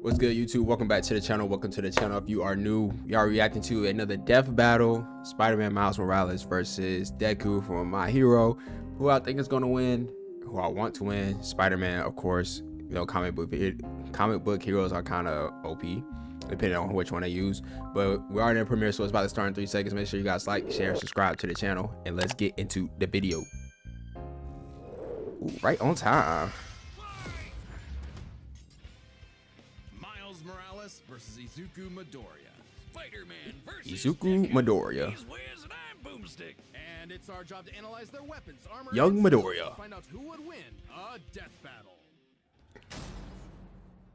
What's good, YouTube? Welcome back to the channel. Welcome to the channel. If you are new, we are reacting to another death battle. Spider-Man Miles Morales versus Deku from My Hero. Who I think is going to win, who I want to win. Spider-Man, of course. You know, comic book heroes are kind of OP, depending on which one I use. But we're already in premiere, so it's about to start in 3 seconds. Make sure you guys like, share, subscribe to the channel, and let's get into the video. Ooh, right on time. Miles Morales versus Izuku Midoriya. Spider-Man versus Izuku Midoriya. He's Wiz and I'm Boomstick. And it's our job to analyze their weapons, armor, Young and skills Midoriya. to find out who would win a death battle.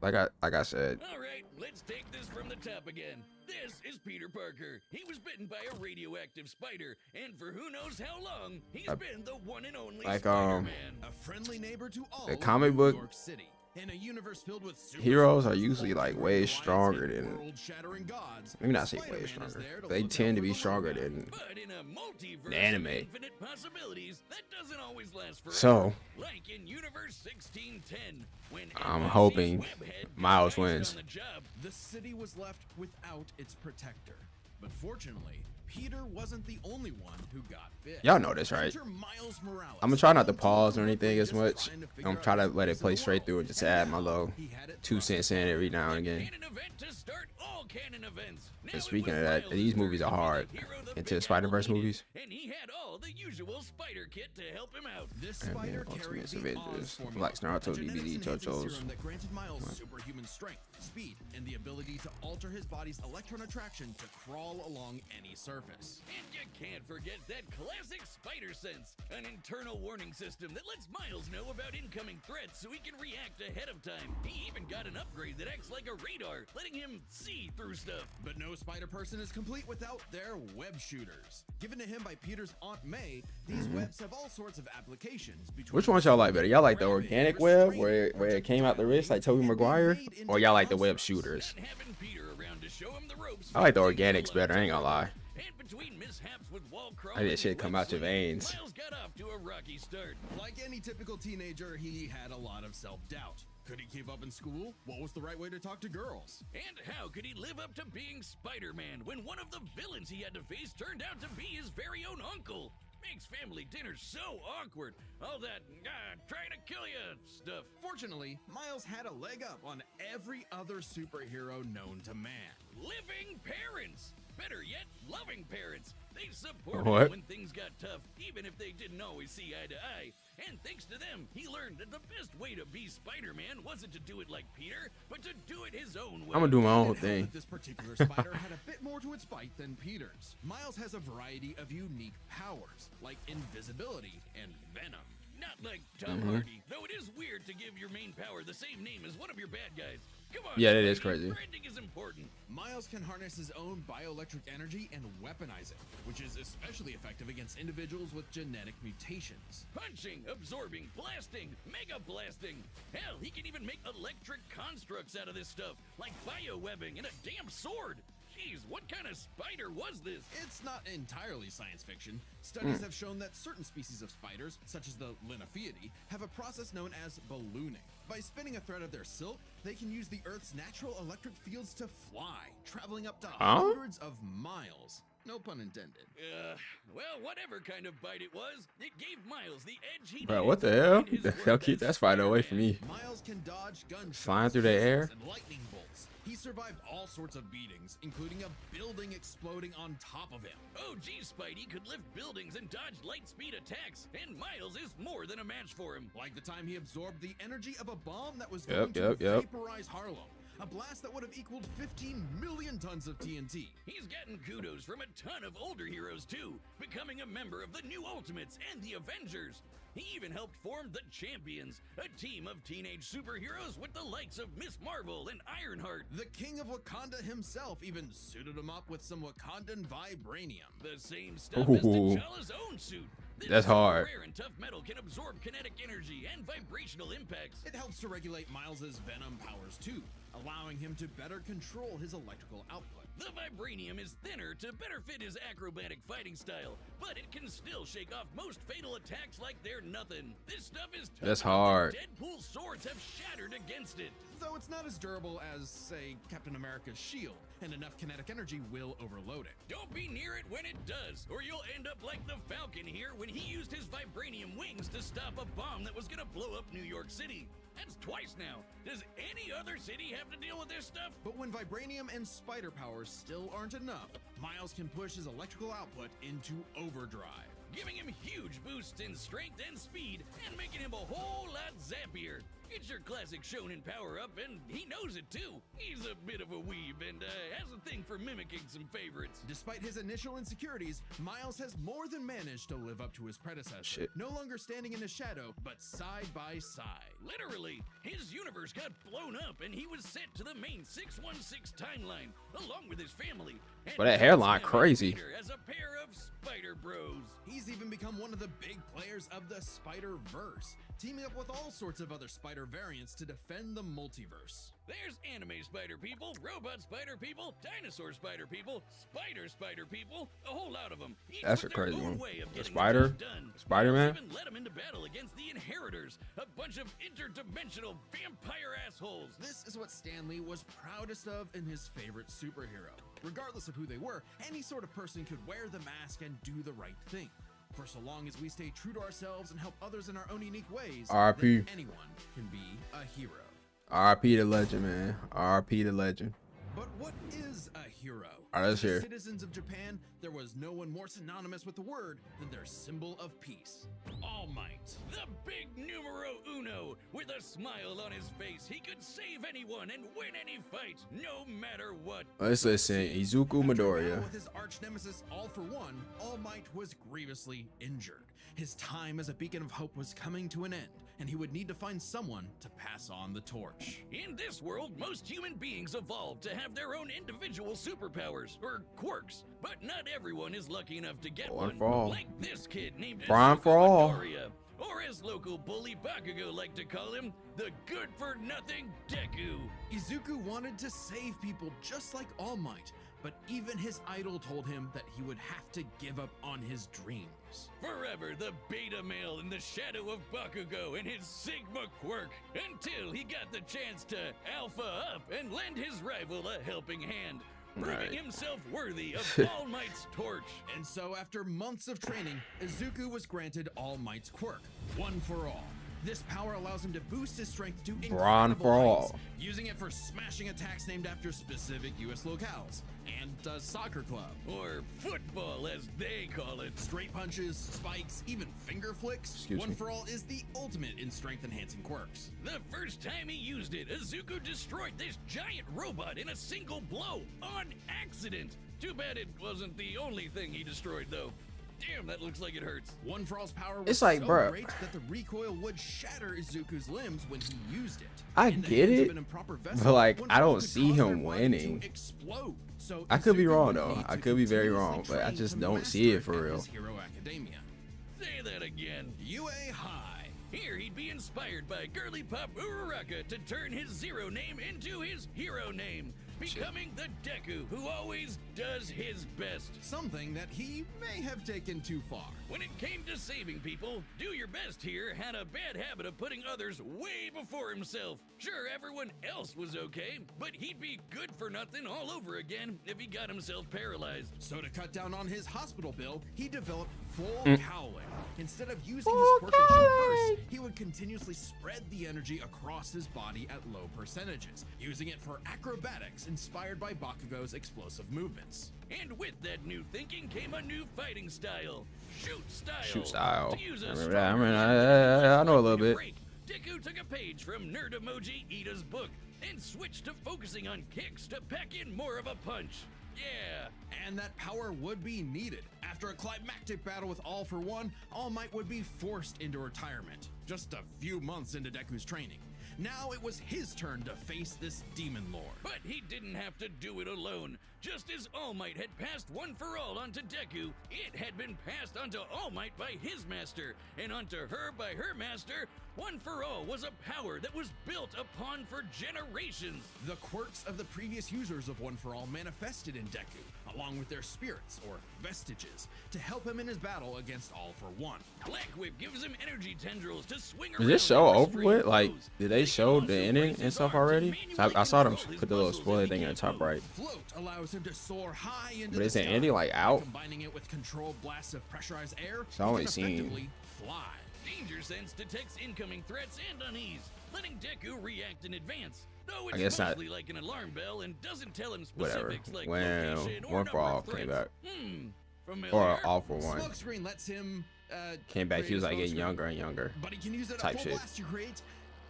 Like I said. All right, let's take this from the top again. This is Peter Parker. He was bitten by a radioactive spider, and for who knows how long, he's been the one and only Spider-Man. A friendly neighbor to all The comic book New York City. In a universe filled with heroes are usually like way stronger than, world-shattering gods, let me not say way stronger, they tend to be stronger than but in a multiverse the anime. of infinite possibilities, that doesn't always last forever. So like in Universe 1610, when I'm NYC's hoping Webhead Miles got wins. on the job. the city was left without its protector. But fortunately, Peter wasn't the only one who got bit. Y'all know this, right? Enter Miles Morales. I'm gonna try not to pause or anything as much. I'm trying to let it play straight through and just add my little 2 cents in every now and again. Canon event to start all canon events. Now And it speaking was of that, Miles' these turn movies are to be the hard. hero the Into the Big Spider-Verse Apple needed, movies. and he had all the usual spider kit to help him out. This And then spider Ultimate carried the Avengers, Oz formula, Black Naruto a genetics DVD, enhancing JoJo's. serum that granted Miles superhuman strength, speed, and the ability to alter his body's electron attraction to crawl along any surface. And you can't forget that classic spider sense, an internal warning system that lets Miles know about incoming threats so he can react ahead of time. He even got an upgrade that acts like a radar, letting him see through stuff. But no spider person is complete without their web shooters. Given to him by Peter's Aunt May, these webs have all sorts of applications. Which ones y'all like better? Y'all like the organic web where it came out the wrist like Tobey Maguire, or y'all like the web shooters? Not having Peter around to show him the ropes. I like the organics better. I ain't gonna lie. And between mishaps with wall crawl Like that and shit come out your web veins. Miles got off to a rocky start. Like any typical teenager, he had a lot of self-doubt. Could he keep up in school? What was the right way to talk to girls? And how could he live up to being Spider-Man when one of the villains he had to face turned out to be his very own uncle? Makes family dinner so awkward. All that, trying to kill you stuff. Fortunately, Miles had a leg up on every other superhero known to man. Living parents! Better yet, loving parents. They supported What? him when things got tough, even if they didn't always see eye to eye. And thanks to them, he learned that the best way to be Spider-Man wasn't to do it like Peter, but to do it his own way. I'm gonna do my own It helped thing. that this particular spider had a bit more to its bite than Peter's. Miles has a variety of unique powers, like invisibility and venom. Not like Tom Hardy, though it is weird to give your main power the same name as one of your bad guys. Come on, Yeah, that is Spidey, crazy. Branding is important. Miles can harness his own bioelectric energy and weaponize it, which is especially effective against individuals with genetic mutations. Punching, absorbing, blasting, mega blasting. Hell, he can even make electric constructs out of this stuff, like biowebbing and a damn sword. Jeez, what kind of spider was this? It's not entirely science fiction. Studies have shown that certain species of spiders, such as the Linnaeus, have a process known as ballooning. By spinning a thread of their silk, they can use the Earth's natural electric fields to fly, traveling up to hundreds of miles. No pun intended. Well, whatever kind of bite it was, it gave Miles the edge he Bro, needed what the hell? in his They'll work keep as that spider away from Spider-Man. me. Miles can dodge gunshots, Flying through the air? missiles, and lightning bolts. He survived all sorts of beatings, including a building exploding on top of him. Oh, geez, Spidey could lift buildings and dodge light speed attacks, and Miles is more than a match for him. Like the time he absorbed the energy of a bomb that was Yep, going to yep. vaporize Harlem. A blast that would have equaled 15 million tons of TNT. He's gotten kudos from a ton of older heroes too, becoming a member of the New Ultimates and the Avengers. He even helped form the Champions, a team of teenage superheroes with the likes of Miss Marvel and Ironheart. The king of Wakanda himself even suited him up with some Wakandan vibranium. The same stuff as Ooh. T'Challa's own suit. This That's hard. rare and tough metal can absorb kinetic energy and vibrational impacts. It helps to regulate Miles's venom powers too, allowing him to better control his electrical output. The vibranium is thinner to better fit his acrobatic fighting style, but it can still shake off most fatal attacks like they're nothing. This stuff is tough. That's hard. Deadpool's swords have shattered against it. Though it's not as durable as, say, Captain America's shield, and enough kinetic energy will overload it. Don't be near it when it does, or you'll end up like the Falcon here when he used his vibranium wings to stop a bomb that was gonna blow up New York City. That's twice now. Does any other city have to deal with this stuff? But when vibranium and spider powers still aren't enough, Miles can push his electrical output into overdrive, Giving him huge boosts in strength and speed, and making him a whole lot zappier. It's your classic shonen power-up, and he knows it too. He's a bit of a weeb and has a thing for mimicking some favorites. Despite his initial insecurities, Miles has more than managed to live up to his predecessor. Shit. No longer standing in his shadow, but side by side. Literally, his universe got blown up and he was sent to the main 616 timeline, along with his family. And But that hairline now crazy. later as a pair of spider bros. He's even become one of the big players of the Spider-Verse, teaming up with all sorts of other spider variants to defend the multiverse. There's anime spider people, robot spider people, dinosaur spider people, spider people, a whole lot of them. Each That's with a their crazy own one. way of The getting spider? the job done. Spider-Man? Miles even let him into battle against the Inheritors, a bunch of interdimensional vampire assholes. This is what Stan Lee was proudest of in his favorite superhero. Regardless of who they were, any sort of person could wear the mask and do the right thing. For so long as we stay true to ourselves and help others in our own unique ways, R.I.P. then anyone can be a hero. R.I.P. the legend, man. R.I.P. the legend. But what is a hero? All right, let's To the hear. citizens of Japan, there was no one more synonymous with the word than their symbol of peace, All Might. The big numero uno. With a smile on his face, he could save anyone and win any fight, no matter what. Let's listen. Izuku After a battle Midoriya. with his arch nemesis All for One, All Might was grievously injured. His time as a beacon of hope was coming to an end, and he would need to find someone to pass on the torch. In this world, most human beings evolved to have their own individual superpowers, or quirks, but not everyone is lucky enough to get One one. for all. Like this kid named Prime Izuku for all. Midoriya, or as local bully Bakugo like to call him, the good-for-nothing Deku. Izuku wanted to save people just like All Might, but even his idol told him that he would have to give up on his dreams. Forever the beta male in the shadow of Bakugo and his Sigma quirk, until he got the chance to alpha up and lend his rival a helping hand, proving Right. himself worthy of All Might's torch. And so after months of training, Izuku was granted All Might's quirk, One for All. This power allows him to boost his strength to Brawn incredible for all. heights, using it for smashing attacks named after specific US locales, and a soccer club. Or football, as they call it. Straight punches, spikes, even finger flicks. Excuse One me. for All is the ultimate in strength enhancing quirks. The first time he used it, Izuku destroyed this giant robot in a single blow, on accident. Too bad it wasn't the only thing he destroyed, though. Damn, that looks like it hurts. One for All's power was It's like, so bruh. great that the recoil would shatter Izuku's limbs when he used it. I In the get hands of it, an improper vessel, but, like, One I for All don't could see cause him their body to winning. explode. So I could be Izuku wrong, would though. need I to could be very continuously wrong, but I train just to don't see it master for real. His Hero Academia. Say that again. UA High. Here he'd be inspired by girly pop Uraraka to turn his zero name into his hero name, becoming the Deku who always does his best. Something that he may have taken too far. When it came to saving people, Do Your Best here had a bad habit of putting others way before himself. Sure, everyone else was okay, but he'd be good for nothing all over again if he got himself paralyzed. So to cut down on his hospital bill, he developed full Mm. cowling. Instead of using his quirk in short bursts, he would continuously spread the energy across his body at low percentages, using it for acrobatics inspired by Bakugo's explosive movements. And with that new thinking came a new fighting style. Shoot style. Shoot style. To use I a remember strong that. I mean, hand I know a little to bit. break, Deku took a page from Nerd Emoji Ida's book and switched to focusing on kicks to pack in more of a punch. Yeah. And that power would be needed. After a climactic battle with All for One, All Might would be forced into retirement, just a few months into Deku's training. Now it was his turn to face this demon lord. But he didn't have to do it alone. Just as All Might had passed One for All onto Deku, it had been passed onto All Might by his master, and onto her by her master. One for All was a power that was built upon for generations. The quirks of the previous users of One for All manifested in Deku, along with their spirits, or vestiges, to help him in his battle against All for One. Black Whip gives him energy tendrils to swing Is around. this show and over restrain with? Like, blows. did they show the ending and stuff already? I saw them Manually put the little control his spoiler muscles thing in the if he top can't right. Float allows him to soar high into But is the the sky. ending like out? Combining it with controlled blasts of pressurized air, So I only he can seen- effectively fly. Danger Sense detects incoming threats and unease, letting Deku react in advance. Though it's I guess not- mostly like an alarm bell and doesn't tell him Whatever. specifics like When location or One for number All of came threats. back, Familiar? or All for One Smokescreen lets him came back, he create was a like getting smokescreen, younger and younger. but he can use it type at full shit. blast to create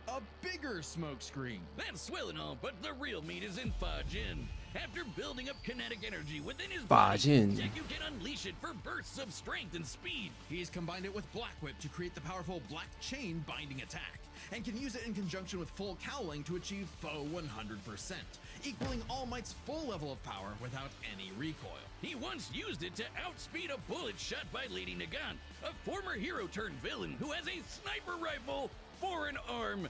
a bigger smoke screen. That's swell and all, but the real meat is in Fajin. After building up kinetic energy within his Fajin. body, Deku can unleash it for bursts of strength and speed. He's combined it with Black Whip to create the powerful Black Chain binding attack, and can use it in conjunction with Full Cowling to achieve foe 100%, equaling All Might's full level of power without any recoil. He once used it to outspeed a bullet shot by Lady Nagant, a former hero turned villain who has a sniper rifle for an arm.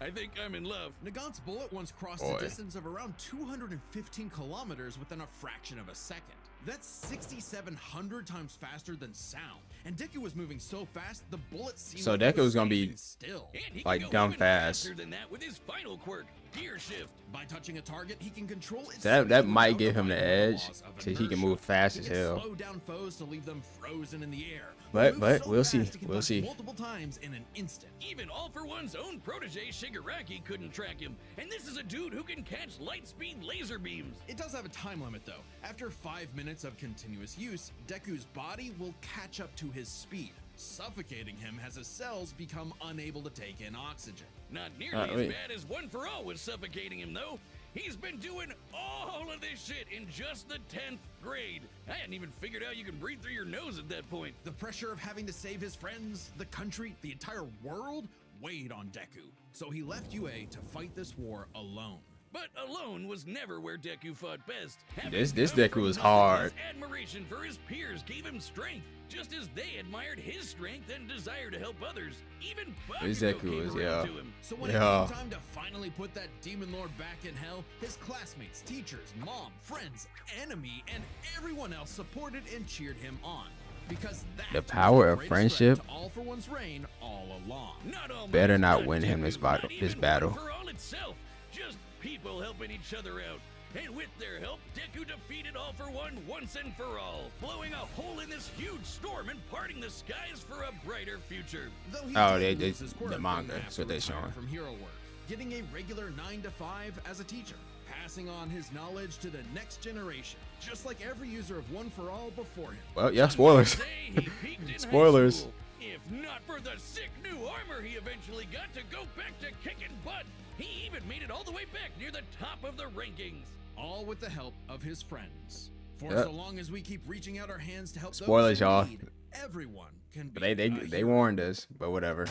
I think I'm in love. Nagant's bullet once crossed Boy. a distance of around 215 kilometers within a fraction of a second. That's 6,700 times faster than sound. And Deku was moving so fast, the bullet seemed So like it Deku was gonna be standing still. And he like can go dumb even fast. faster than that with his final quirk, Gear Shift. By touching a target, he can control its That speed might without give him the abiding edge, laws of so he can move inertia. fast He as can hell. slow down foes to leave them frozen in the air. But- Move but so we'll see, fast he can we'll punch see. multiple times in an instant. Even All for One's own protege Shigaraki couldn't track him. And this is a dude who can catch light speed laser beams. It does have a time limit though. After 5 minutes of continuous use, Deku's body will catch up to his speed, suffocating him as his cells become unable to take in oxygen. Not nearly as wait. bad as One for All was suffocating him, though. He's been doing all of this shit in just the 10th grade. I hadn't even figured out you can breathe through your nose at that point. The pressure of having to save his friends, the country, the entire world weighed on Deku. So he left UA to fight this war alone. But alone was never where Deku fought best. This Having come Deku from was nothing, hard. His admiration for his peers gave him strength, just as they admired his strength and desire to help others. Even This Bakugo Deku came was, around yeah. to him. So when Yeah. it came time to finally put that demon lord back in hell, his classmates, teachers, mom, friends, enemy, and everyone else supported and cheered him on. Because that The power of greatest friendship. threat to All for One's reign all along. Not all Better Might, not win him Deku, this battle- not this even battle. One for All itself, just people helping each other out. And with their help, Deku defeated All for One once and for all, blowing a hole in this huge storm and parting the skies for a brighter future. Though he Oh, did they- lose his quirk the and manga, have that's to what they retire showing. from hero work, getting a regular 9 to 5 as a teacher, passing on his knowledge to the next generation, just like every user of One for All before him. Well, yeah, spoilers. Some might say he peaked in high Spoilers. school. If not for the sick new armor he eventually got to go back to kicking butt, he even made it all the way back near the top of the rankings. All with the help of his friends. For Yep. so long as we keep reaching out our hands to help Spoilers, those in y'all. need, everyone can be But they a hero. warned us, but whatever.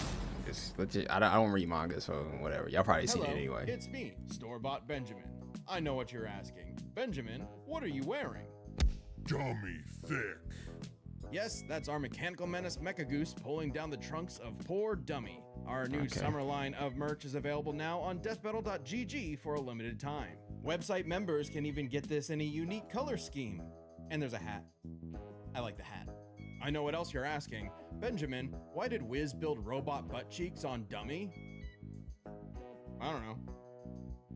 It's legit. I don't read manga, so whatever. Y'all probably seen it Hello, anyway. it's me, Store-Bought Benjamin. I know what you're asking. Benjamin, what are you wearing? Dummy thick. Yes, that's our mechanical menace Mecha Goose pulling down the trunks of poor Dummy. Our new Okay. summer line of merch is available now on deathbattle.gg for a limited time. Website members can even get this in a unique color scheme. And there's a hat. I like the hat. I know what else you're asking. Benjamin, why did Wiz build robot butt cheeks on Dummy? I don't know.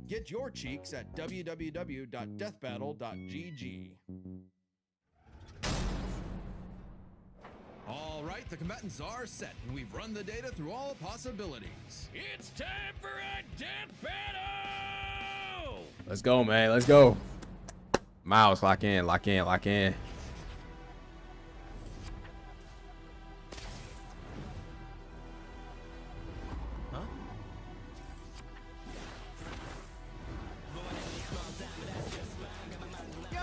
Get your cheeks at www.deathbattle.gg. All right, the combatants are set, and we've run the data through all possibilities. It's time for a death battle! Let's go, man. Let's go. Miles, lock in, lock in, lock in. Yo!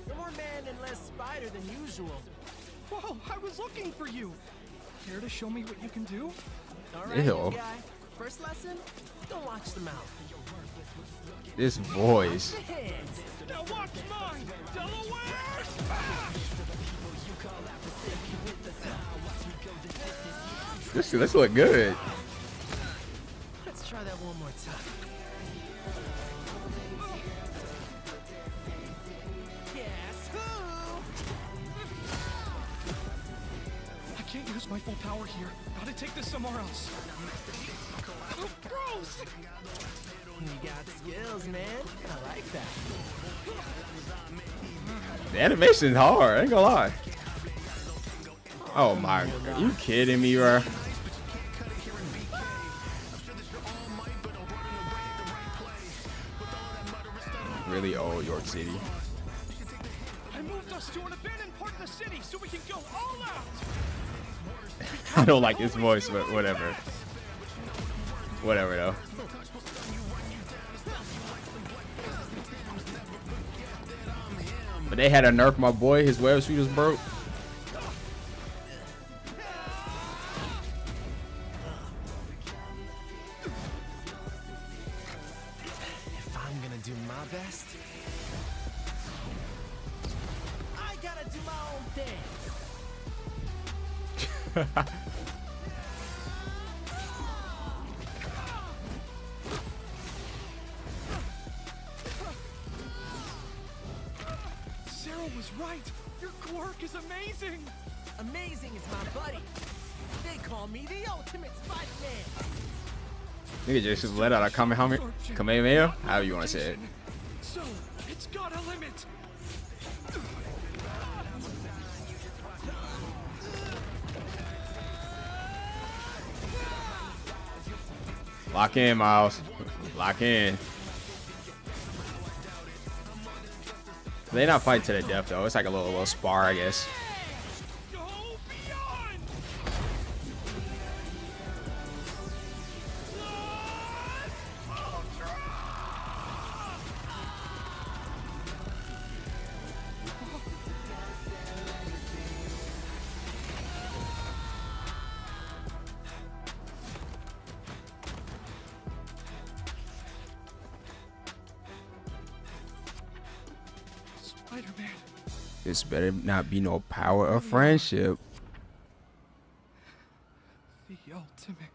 You're more man and less spider than usual. Whoa, I was looking for you. Care to show me what you can do? All right, Ew. big guy. first lesson? Don't watch the mouth. This voice. The hands. Now watch mine, Delaware! This look good. Let's try that one more time. Guess who? I can't use my full power here. Gotta take this somewhere else. Oh, gross! You got skills, man. I like that. The animation's hard. I ain't gonna lie. Oh my, are you kidding me, bro? Really old York City. I moved us to an abandoned part of the city so we can go all out! I don't like his voice, but whatever. Whatever though. But they had to nerf my boy. His web shooters broke. If I'm gonna do my best, I gotta do my own thing. Sarah was right! Your quirk is amazing! Amazing is my buddy. They call me the ultimate Spider-Man. Nigga just let out a Kamehameha. However you want to say it. So, it's got a limit! Lock in, Miles. Lock in. They not fight to the death though. It's like a little spar, I guess. Go beyond! Spider-Man. This better not be no power of friendship. The ultimate.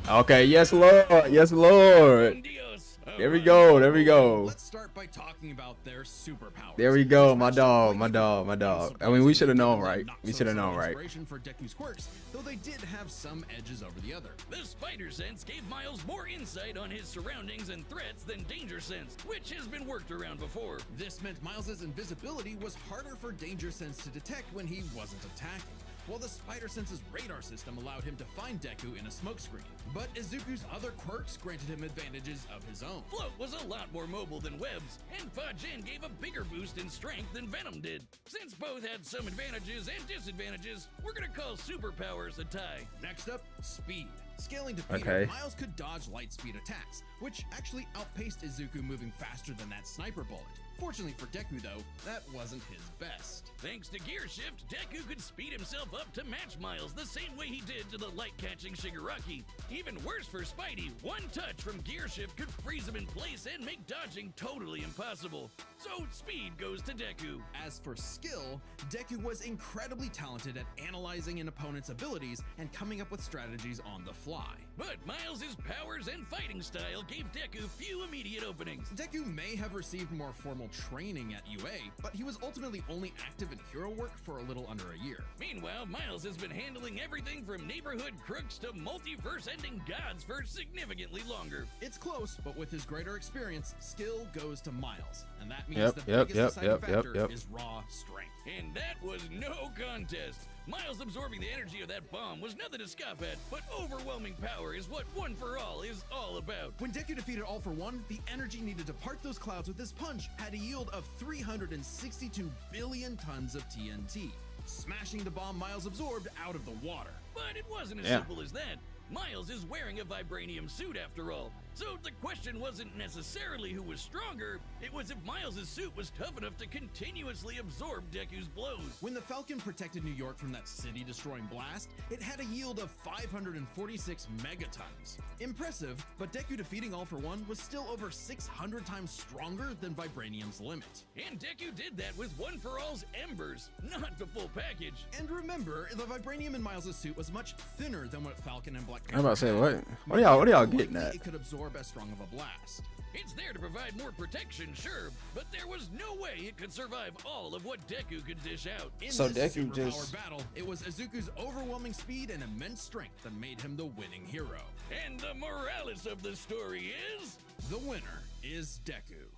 Okay, yes, Lord. Yes, Lord. Dios. There we go. There we go. Let's start by talking about their superpowers. There we go. My dog. My dog. My dog. I mean, we should have known, right? We should have known, right? Inspiration for Deku's quirks, though they did have some edges over the other. The spider sense gave Miles more insight on his surroundings and threats than danger sense, which has been worked around before. This meant Miles's invisibility was harder for danger sense to detect when he wasn't attacking, while the spider sense's radar system allowed him to find Deku in a smokescreen. But Izuku's other quirks granted him advantages of his own. Float was a lot more mobile than Webs, and Fa-Jin gave a bigger boost in strength than Venom did. Since both had some advantages and disadvantages, we're gonna call superpowers a tie. Next up, speed. Scaling to Peter, Okay. Miles could dodge light speed attacks, which actually outpaced Izuku moving faster than that sniper bullet. Fortunately for Deku though, that wasn't his best. Thanks to Gear Shift, Deku could speed himself up to match Miles the same way he did to the light-catching Shigaraki. Even worse for Spidey, one touch from Gear Shift could freeze him in place and make dodging totally impossible. So speed goes to Deku. As for skill, Deku was incredibly talented at analyzing an opponent's abilities and coming up with strategies on the fly. But Miles' powers and fighting style gave Deku few immediate openings. Deku may have received more formal training at UA, but he was ultimately only active in hero work for a little under a year. Meanwhile, Miles has been handling everything from neighborhood crooks to multiverse-ending gods for significantly longer. It's close, but with his greater experience, skill goes to Miles, and that means Yep, the yep, biggest deciding yep, factor yep. is raw strength. And that was no contest. Miles absorbing the energy of that bomb was nothing to scoff at, but overwhelming power is what One for All is all about. When Deku defeated All for One, the energy needed to part those clouds with his punch had a yield of 362 billion tons of TNT, smashing the bomb Miles absorbed out of the water. But it wasn't as Yeah. simple as that. Miles is wearing a vibranium suit after all, So the question wasn't necessarily who was stronger, it was if Miles' suit was tough enough to continuously absorb Deku's blows. When the Falcon protected New York from that city-destroying blast, it had a yield of 546 megatons. Impressive, but Deku defeating All for One was still over 600 times stronger than Vibranium's limit. And Deku did that with One for All's embers, not the full package. And remember, the Vibranium in Miles' suit was much thinner than what Falcon and Black I'm about to say, had. what are y'all getting Likely at? It could absorb as strong of a blast. It's there to provide more protection, sure, but there was no way it could survive all of what Deku could dish out. In So this Deku superpowered just- battle, it was Izuku's overwhelming speed and immense strength that made him the winning hero. And the morales of the story is... The winner is Deku.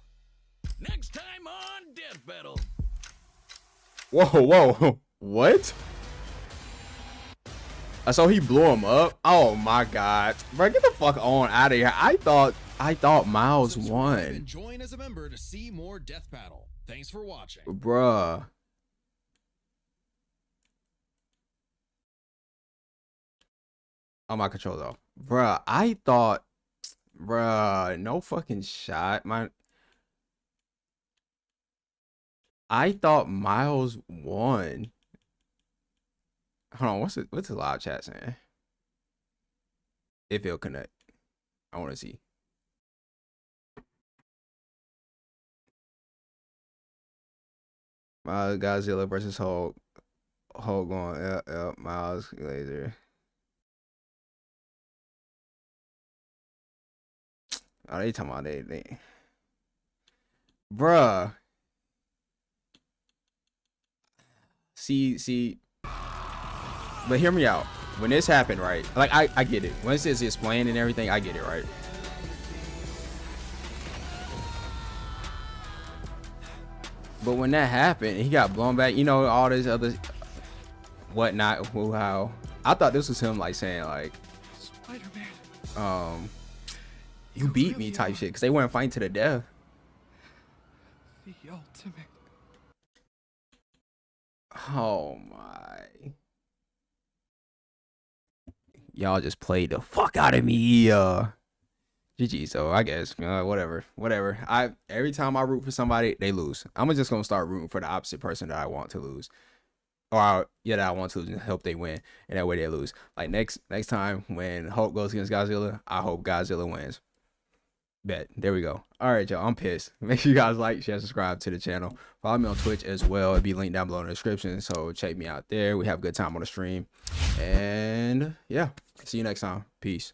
Next time on Death Battle. Whoa, what? So he blew him up? Oh my god. Bro, get the fuck on out of here. I thought Miles Subscribe won. and join as a member to see more Death Battle. Thanks for watching. Bruh. Oh, my controls off. Bruh, I thought... Bruh, no fucking shot. I thought Miles won. Hold on, what's the live chat saying? If it'll connect. I want to see. Miles Godzilla versus Hulk. Hulk going up. Miles laser. Oh, they talking about they. Bruh. See. But hear me out. When this happened, right? Like I get it. Once it's explained and everything, I get it, right? But when that happened, he got blown back. You know, all this other whatnot, who, how. I thought this was him like saying like, Spider-Man, you beat me type shit, because they weren't fighting to the death. the ultimate. Oh my. Y'all just played the fuck out of me. GG, so I guess whatever. Every time I root for somebody, they lose. I'm just gonna start rooting for the opposite person that I want to lose. Or that I want to help they win, and that way they lose. Like next time when Hulk goes against Godzilla, I hope Godzilla wins. Bet. There we go. All right, y'all. I'm pissed. Make sure you guys like, share, subscribe to the channel. Follow me on Twitch as well. It'll be linked down below in the description. So check me out there. We have a good time on the stream. And yeah, see you next time. Peace.